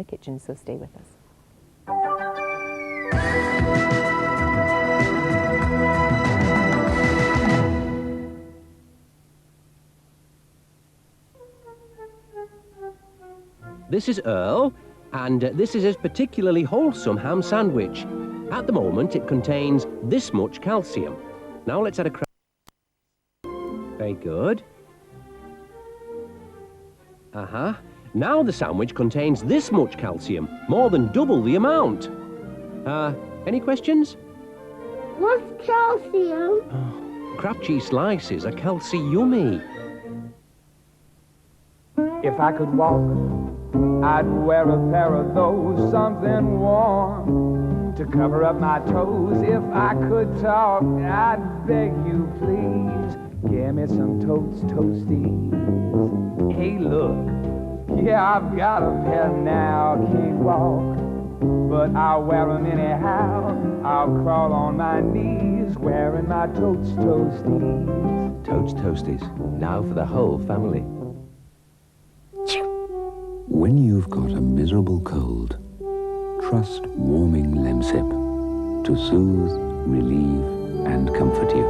the kitchen, so stay with us. This is Earl, and this is his particularly wholesome ham sandwich. At the moment, it contains this much calcium. Now let's add a crack. Very good. Now the sandwich contains this much calcium, more than double the amount. Any questions? What's calcium? Oh, Kraft cheese slices are calci-yummy. If I could walk, I'd wear a pair of those, something warm to cover up my toes. If I could talk, I'd beg you, please, give me some toasties. Hey, look, yeah, I've got a pair now, can't walk, but I'll wear them anyhow. I'll crawl on my knees, wearing my toasties. Toads Toasties, now for the whole family. When you've got a miserable cold, trust warming Lemsip to soothe, relieve, and comfort you.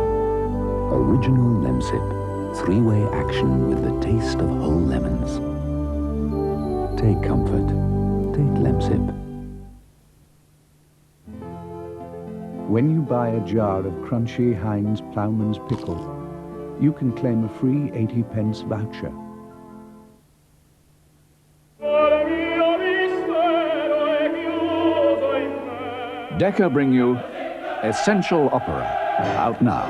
Original Lemsip, 3-way action with the taste of whole lemons. Take comfort. Take Lemsip. When you buy a jar of crunchy Heinz Ploughman's Pickle, you can claim a free 80p voucher. Decca bring you Essential Opera, out now.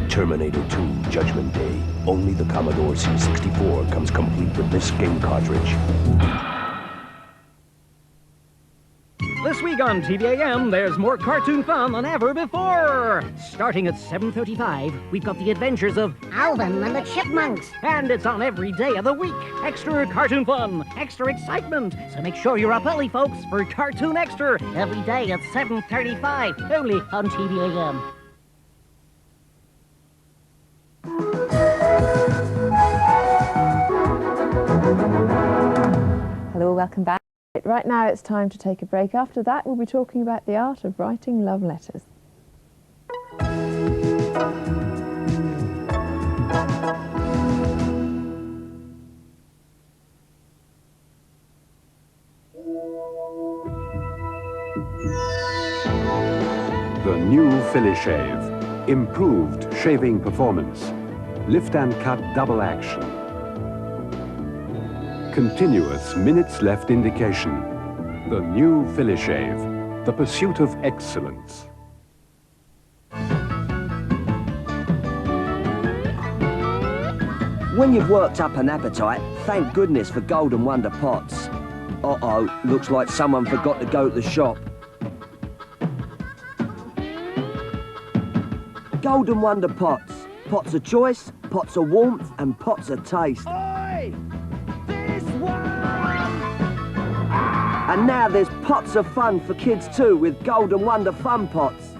Terminator 2 Judgment Day. Only the Commodore C64 comes complete with this game cartridge. This week on TVAM, there's more cartoon fun than ever before. Starting at 7:35, we've got the adventures of Alvin and the Chipmunks. And it's on every day of the week. Extra cartoon fun, extra excitement. So make sure you're up early, folks, for Cartoon Extra every day at 7:35, only on TVAM. Hello, welcome back. Right now it's time to take a break. After that, we'll be talking about the art of writing love letters. The new Filishave. Improved shaving performance. Lift and cut double action. Continuous minutes left indication. The new Filishave. The pursuit of excellence. When you've worked up an appetite, thank goodness for Golden Wonder pots. Uh-oh, looks like someone forgot to go to the shop. Golden Wonder pots. Pots of choice, pots of warmth, and pots of taste. Oi! This one! And now there's pots of fun for kids too with Golden Wonder Fun Pots.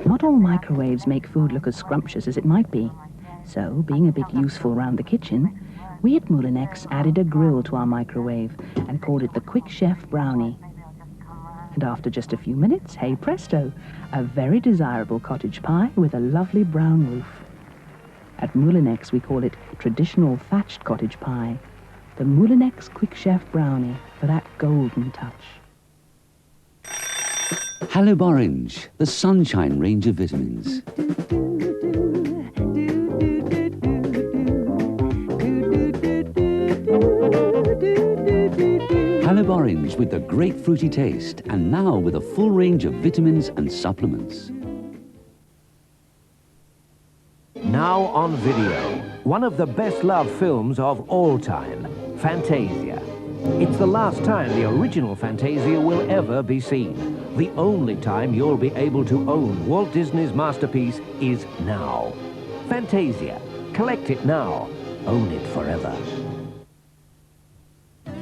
Not all microwaves make food look as scrumptious as it might be. So, being a bit useful around the kitchen, we at Moulinex added a grill to our microwave and called it the Quick Chef Brownie. And after just a few minutes, hey presto, a very desirable cottage pie with a lovely brown roof. At Moulinex, we call it traditional thatched cottage pie, the Moulinex Quick Chef Brownie for that golden touch. Halib Orange, the sunshine range of vitamins. Halib Orange with the great fruity taste, and now with a full range of vitamins and supplements. Now on video, one of the best-loved films of all time, Fantasia. It's the last time the original Fantasia will ever be seen. The only time you'll be able to own Walt Disney's masterpiece is now. Fantasia. Collect it now. Own it forever.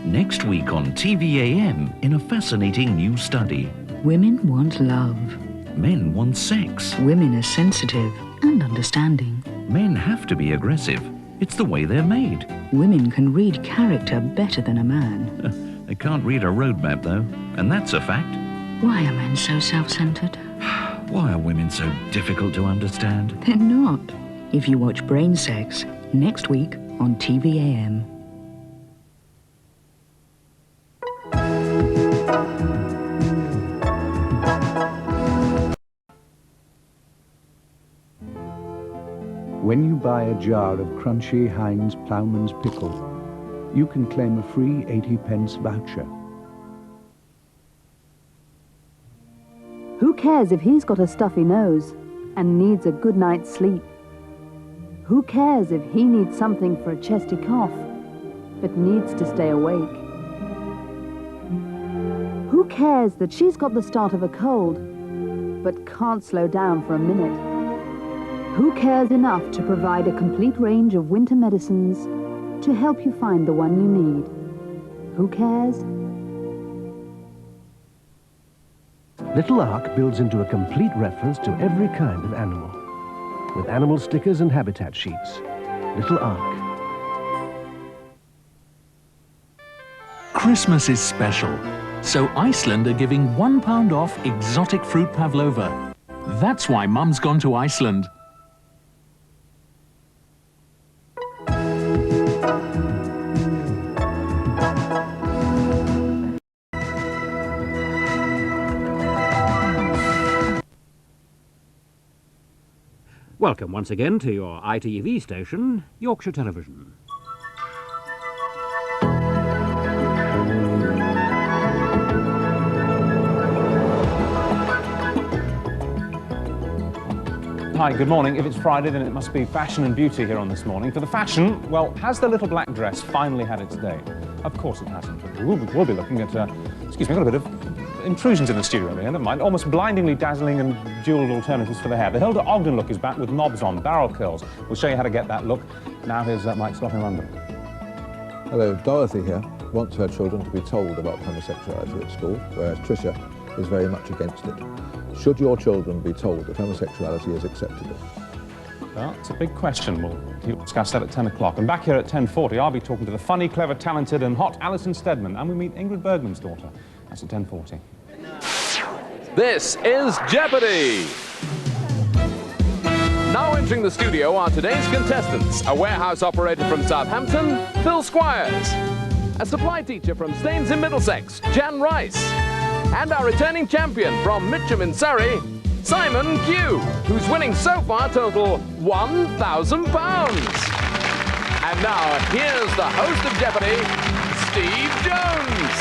Next week on TVAM, in a fascinating new study. Women want love. Men want sex. Women are sensitive. and understanding. Men have to be aggressive. It's the way they're made. Women can read character better than a man. They can't read a roadmap, though, and that's a fact. Why are men so self-centered? Why are women so difficult to understand? They're not. If you watch Brain Sex, next week on TVAM. When you buy a jar of crunchy Heinz Ploughman's Pickle, you can claim a free 80p voucher. Who cares if he's got a stuffy nose and needs a good night's sleep? Who cares if he needs something for a chesty cough, but needs to stay awake? Who cares that she's got the start of a cold, but can't slow down for a minute? Who cares enough to provide a complete range of winter medicines to help you find the one you need? Who cares? Little Ark builds into a complete reference to every kind of animal, with animal stickers and habitat sheets. Little Ark. Christmas is special, so Iceland are giving £1 off exotic fruit pavlova. That's why Mum's gone to Iceland. Welcome once again to your ITV station, Yorkshire Television. Hi, good morning. If it's Friday, then it must be fashion and beauty here on This Morning. For the fashion, well, has the little black dress finally had its day? Of course it hasn't. We'll be looking at, excuse me, I've got a bit of intrusions in the studio here, never mind. Almost blindingly dazzling and jewelled alternatives for the hair. The Hilda Ogden look is back with knobs on, barrel curls. We'll show you how to get that look. Now here's Mike Slot in London. Hello, Dorothy here wants her children to be told about homosexuality at school, whereas Tricia is very much against it. Should your children be told that homosexuality is acceptable? Well, it's a big question. We'll discuss that at 10 o'clock. And back here at 10:40, I'll be talking to the funny, clever, talented and hot Alison Steadman, and we meet Ingrid Bergman's daughter. That's at 10:40. This is Jeopardy! Now entering the studio are today's contestants. A warehouse operator from Southampton, Phil Squires. A supply teacher from Staines in Middlesex, Jan Rice. And our returning champion from Mitcham in Surrey, Simon Q, whose winnings so far total £1,000. And now, here's the host of Jeopardy, Steve Jones.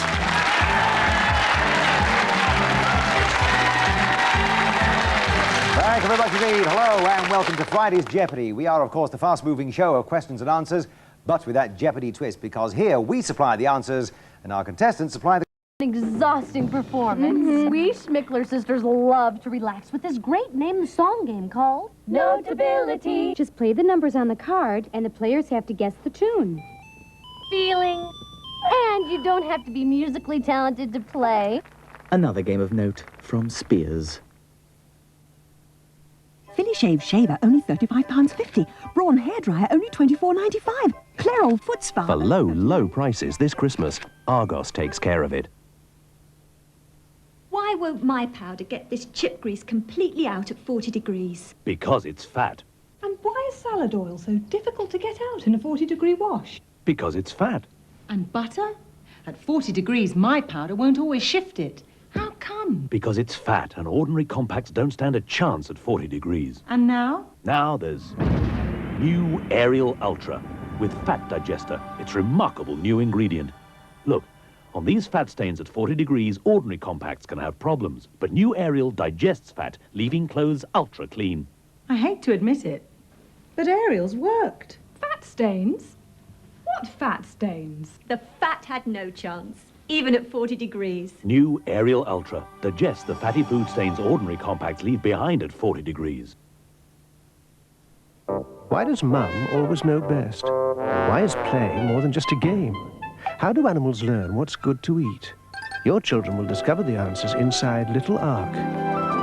Thank you very much indeed. Hello and welcome to Friday's Jeopardy. We are, of course, the fast-moving show of questions and answers, but with that Jeopardy twist, because here we supply the answers and our contestants supply the... Exhausting performance. We Schmickler sisters love to relax with this great name-the-song game called Notability. Just play the numbers on the card, and the players have to guess the tune. Feeling. And you don't have to be musically talented to play. Another game of note from Spears. Philly Shave Shaver, only £35.50. Braun Hairdryer, only £24.95. Clairol Foot Spa. For low, low prices this Christmas, Argos takes care of it. Why won't my powder get this chip grease completely out at 40 degrees? Because it's fat. And why is salad oil so difficult to get out in a 40-degree wash? Because it's fat. And butter? At 40 degrees, my powder won't always shift it. How come? Because it's fat, and ordinary compacts don't stand a chance at 40 degrees. And now? Now there's new Ariel Ultra with fat digester. It's a remarkable new ingredient. Look, on these fat stains at 40 degrees, ordinary compacts can have problems. But new Ariel digests fat, leaving clothes ultra clean. I hate to admit it, but Ariel's worked. Fat stains? What fat stains? The fat had no chance, even at 40 degrees. New Ariel Ultra digests the fatty food stains ordinary compacts leave behind at 40 degrees. Why does Mum always know best? Why is play more than just a game? How do animals learn what's good to eat? Your children will discover the answers inside Little Ark.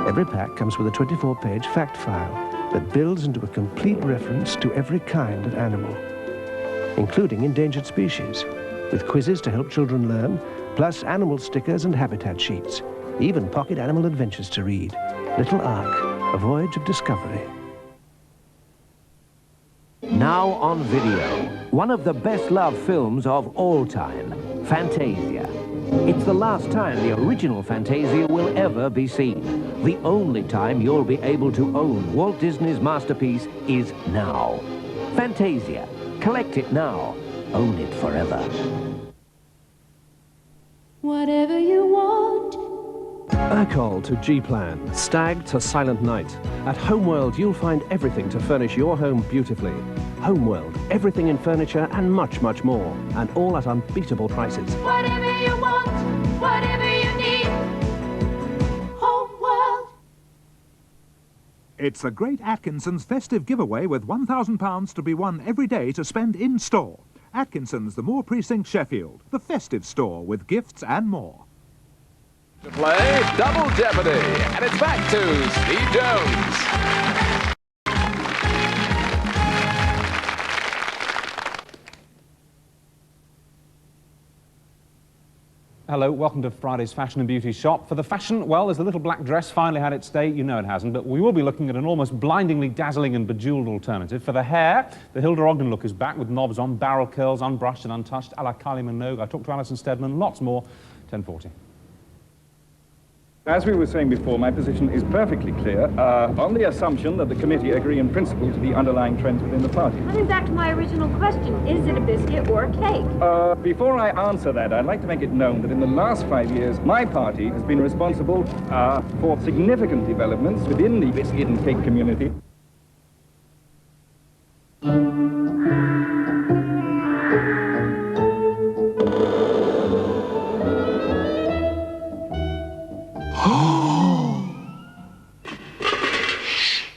Every pack comes with a 24-page fact file. that builds into a complete reference to every kind of animal, including endangered species, with quizzes to help children learn, plus animal stickers and habitat sheets, even pocket animal adventures to read. Little Ark, A Voyage of Discovery. Now on video, one of the best-loved films of all time, Fantasia. It's the last time the original Fantasia will ever be seen. The only time you'll be able to own Walt Disney's masterpiece is now. Fantasia. Collect it now. Own it forever. Whatever you want. Urcol to G-Plan, Stag to Silent Night. At Homeworld, you'll find everything to furnish your home beautifully. Homeworld, everything in furniture and much, much more. And all at unbeatable prices. Whatever you want, whatever you need. Homeworld. It's the Great Atkinson's festive giveaway with £1,000 to be won every day to spend in-store. Atkinson's, the Moore Precinct, Sheffield. The festive store with gifts and more. To play Double Jeopardy, and it's back to Steve Jones. Hello, welcome to Friday's Fashion and Beauty Shop. For the fashion, well, there's the little black dress finally had its day. You know it hasn't, but we will be looking at an almost blindingly dazzling and bejewelled alternative. For the hair, the Hilda Ogden look is back with knobs on, barrel curls, unbrushed and untouched, a la Kylie Minogue. I talked to Alison Steadman, lots more. 10:40. As we were saying before, my position is perfectly clear, on the assumption that the committee agree in principle to the underlying trends within the party. Coming back to my original question, is it a biscuit or a cake? Before I answer that, I'd like to make it known that in the last 5 years, my party has been responsible for significant developments within the biscuit and cake community.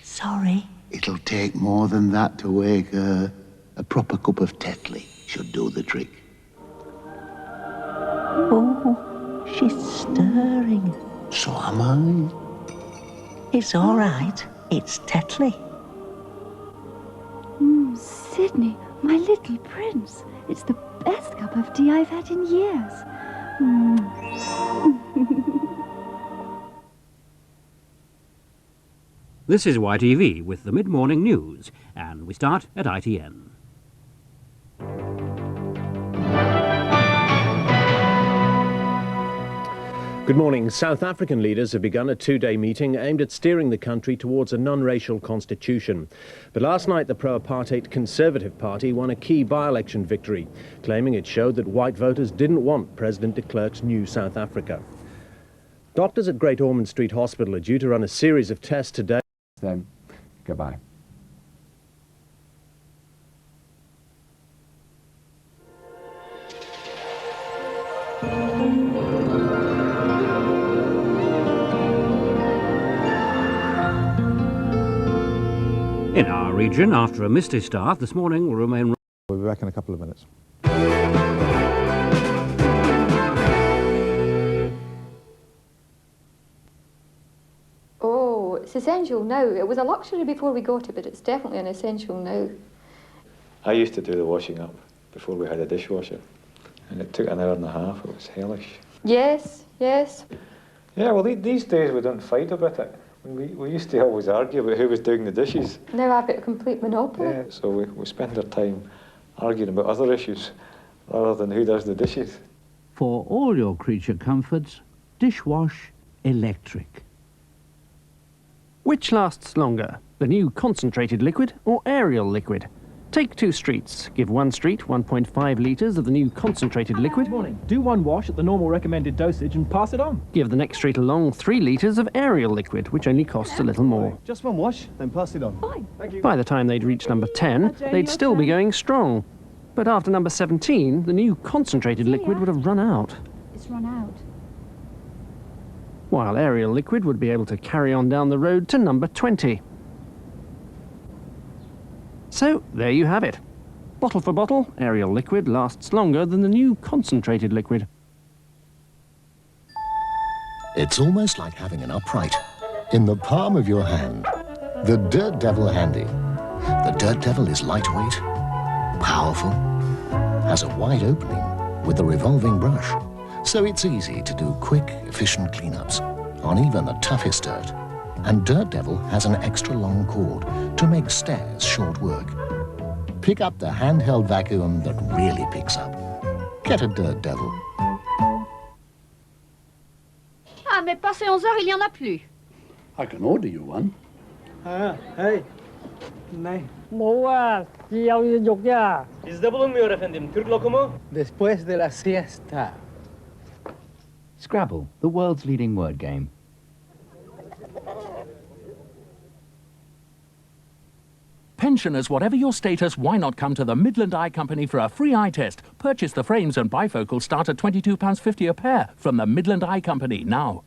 Sorry. It'll take more than that to wake her. A proper cup of Tetley should do the trick. Oh, she's stirring. So am I. It's all right. It's Tetley. Sydney, my little prince. It's the best cup of tea I've had in years. This is YTV with the mid-morning news, and we start at ITN. Good morning. South African leaders have begun a two-day meeting aimed at steering the country towards a non-racial constitution. But last night, the pro-apartheid Conservative Party won a key by-election victory, claiming it showed that white voters didn't want President de Klerk's new South Africa. Doctors at Great Ormond Street Hospital are due to run a series of tests today. Then, goodbye. In our region, after a misty start, this morning will remain... We'll be back in a couple of minutes. Oh, it's essential now. It was a luxury before we got it, but it's definitely an essential now. I used to do the washing up before we had a dishwasher, and it took an hour and a half. It was hellish. Yes, yes. Yeah, well, these days we don't fight about it. We used to always argue about who was doing the dishes. Now I've got a complete monopoly. Yeah, so we spend our time arguing about other issues rather than who does the dishes. For all your creature comforts, dishwash electric. Which lasts longer, the new concentrated liquid or aerial liquid? Take 2 streets. Give one street 1.5 litres of the new concentrated liquid. Morning. Do one wash at the normal recommended dosage and pass it on. Give the next street along 3 litres of aerial liquid, which only costs a little more. Just one wash, then pass it on. Fine. Thank you. By the time they'd reach number 10, they'd still be going strong. But after number 17, the new concentrated liquid would have run out. It's run out. While aerial liquid would be able to carry on down the road to number 20. So, there you have it. Bottle for bottle, aerial liquid lasts longer than the new concentrated liquid. It's almost like having an upright in the palm of your hand. The Dirt Devil Handy. The Dirt Devil is lightweight, powerful, has a wide opening with a revolving brush, so it's easy to do quick, efficient cleanups on even the toughest dirt. And Dirt Devil has an extra long cord to make stairs short work. Pick up the handheld vacuum that really picks up. Get a Dirt Devil. Ah, mais passé 11 heures, il n'y en a plus. I can order you one. Hey. Ne. Bizde bulunmuyor efendim. Türk lokumu. Después de la siesta. Scrabble, the world's leading word game. Pensioners, whatever your status, why not come to the Midland Eye Company for a free eye test? Purchase the frames and bifocals start at £22.50 a pair from the Midland Eye Company now.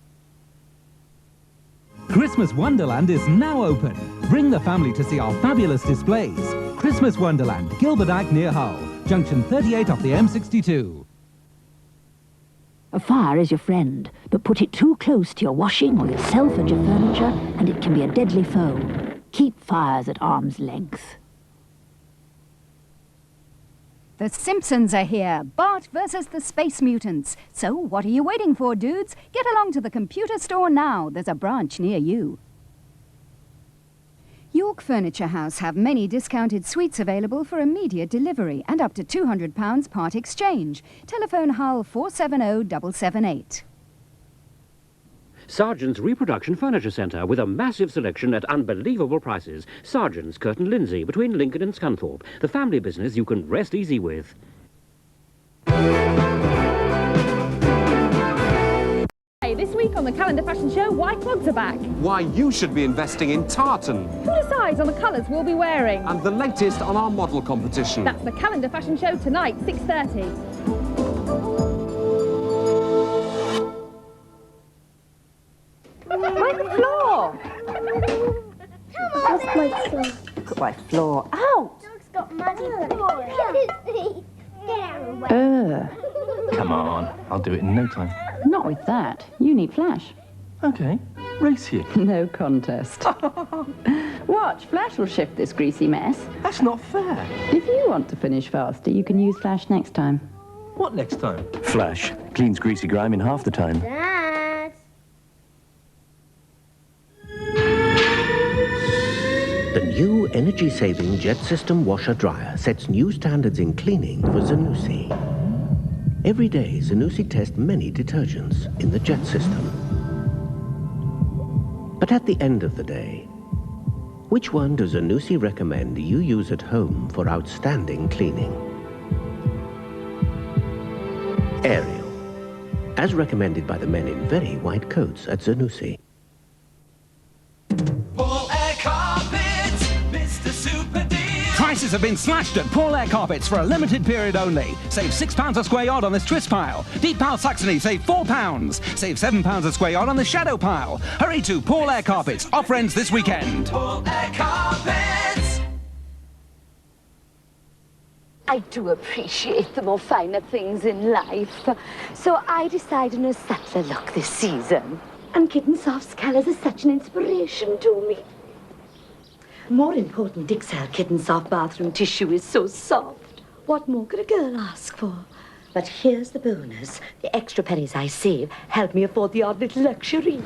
Christmas Wonderland is now open. Bring the family to see our fabulous displays. Christmas Wonderland, Gilbert Ike near Hull, junction 38 off the M62. A fire is your friend, but put it too close to your washing or yourself and your furniture, and it can be a deadly foe. Keep fires at arm's length. The Simpsons are here. Bart versus the Space Mutants. So what are you waiting for, dudes? Get along to the computer store now. There's a branch near you. York Furniture House have many discounted suites available for immediate delivery and up to £200 part exchange. Telephone Hull 470778. Sargent's Reproduction Furniture Centre with a massive selection at unbelievable prices. Sargent's Curtin Lindsay between Lincoln and Scunthorpe. The family business you can rest easy with. Hey, this week on the Calendar Fashion Show, white clogs are back. Why you should be investing in tartan. Who decides on the colours we'll be wearing? And the latest on our model competition. That's the Calendar Fashion Show tonight, 6:30. My floor! That's my floor. Look at my floor. Out! Dog's got muddy floor. Come on, I'll do it in no time. Not with that. You need Flash. Okay, race you. No contest. Watch, Flash will shift this greasy mess. That's not fair. If you want to finish faster, you can use Flash next time. What next time? Flash cleans greasy grime in half the time. Dad! The new energy-saving jet system washer-dryer sets new standards in cleaning for Zanussi. Every day, Zanussi tests many detergents in the jet system. But at the end of the day, which one does Zanussi recommend you use at home for outstanding cleaning? Ariel, as recommended by the men in very white coats at Zanussi. Prices have been slashed at Paul Air Carpets for a limited period only. Save £6 a square yard on this twist pile. Deep pile Saxony, save £4. Save £7 a square yard on the shadow pile. Hurry to Paul Air Carpets. Offer ends this weekend. Paul Air Carpets! I do appreciate the more finer things in life. So I decided on a subtler look this season. And Kitten Soft's colours are such an inspiration to me. More important, Dixel Kitten Soft bathroom tissue is so soft. What more could a girl ask for? But here's the bonus. The extra pennies I save help me afford the odd little luxury.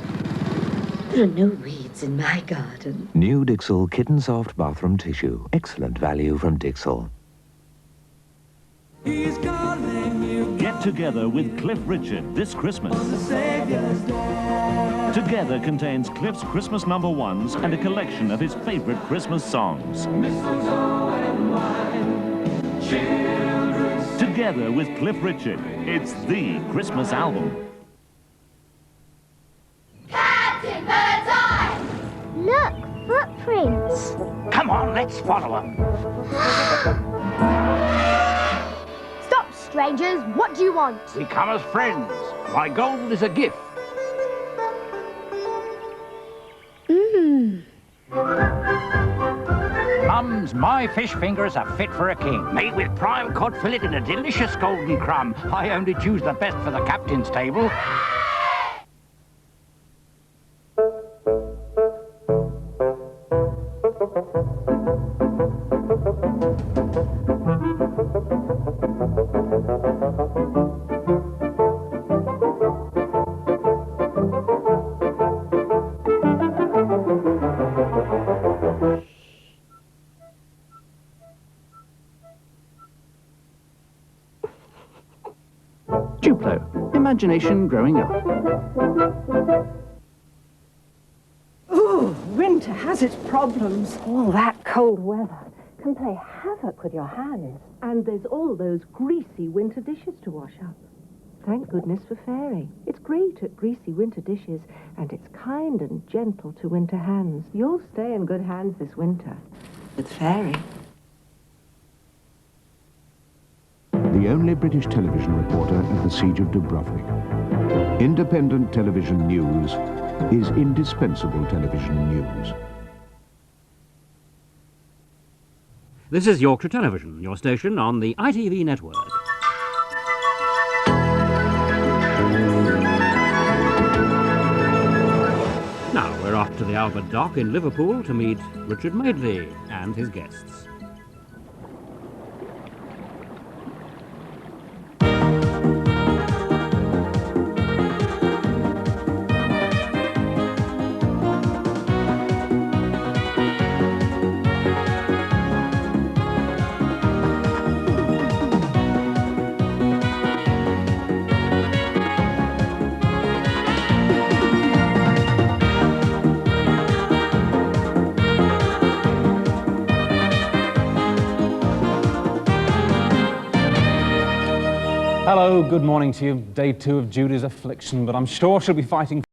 There are no weeds in my garden. New Dixel Kitten Soft bathroom tissue. Excellent value from Dixel. He's calling you. Get together with Cliff Richard this Christmas. Together contains Cliff's Christmas #1s and a collection of his favorite Christmas songs. Together with Cliff Richard, it's the Christmas album. Captain Birdseye! Look, footprints. Come on, let's follow them. Stop, strangers. What do you want? We come as friends. My gold is a gift. Mums, my fish fingers are fit for a king. Made with prime cod fillet and a delicious golden crumb. I only choose the best for the captain's table. Duplo, imagination growing up. Ooh, winter has its problems. All that cold weather can play havoc with your hands. And there's all those greasy winter dishes to wash up. Thank goodness for Fairy. It's great at greasy winter dishes, and it's kind and gentle to winter hands. You'll stay in good hands this winter with Fairy. The only British television reporter at the Siege of Dubrovnik. Independent television news is indispensable television news. This is Yorkshire Television, your station on the ITV network. Now we're off to the Albert Dock in Liverpool to meet Richard Madeley and his guests. Hello, good morning to you. Day 2 of Judy's affliction, but I'm sure she'll be fighting